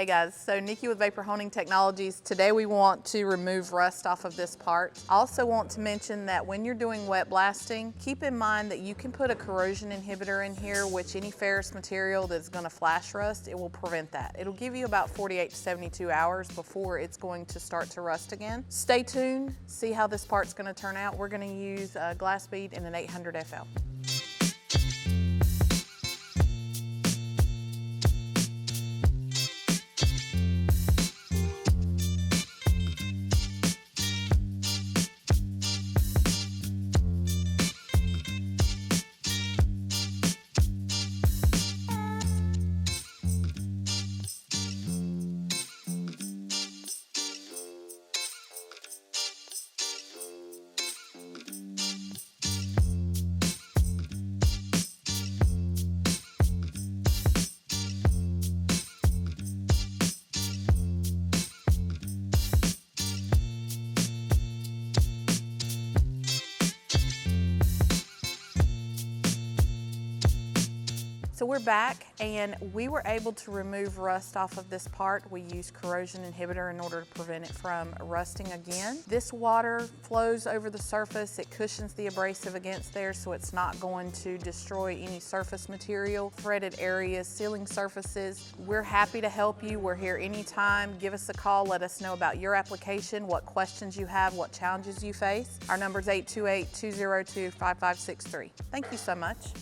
Hey guys, so Nikki with Vapor Honing Technologies. Today we want to remove rust off of this part. I also want to mention that when you're doing wet blasting, keep in mind that you can put a corrosion inhibitor in here, which any ferrous material that's going to flash rust, it will prevent that. It'll give you about 48 to 72 hours before it's going to start to rust again. Stay tuned, see how this part's going to turn out. We're going to use a glass bead and an 800 FL. So we're back and we were able to remove rust off of this part. We used corrosion inhibitor in order to prevent it from rusting again. This water flows over the surface. It cushions the abrasive against there so it's not going to destroy any surface material, threaded areas, sealing surfaces. We're happy to help you. We're here anytime. Give us a call. Let us know about your application, what questions you have, what challenges you face. Our number is 828-202-5563. Thank you so much.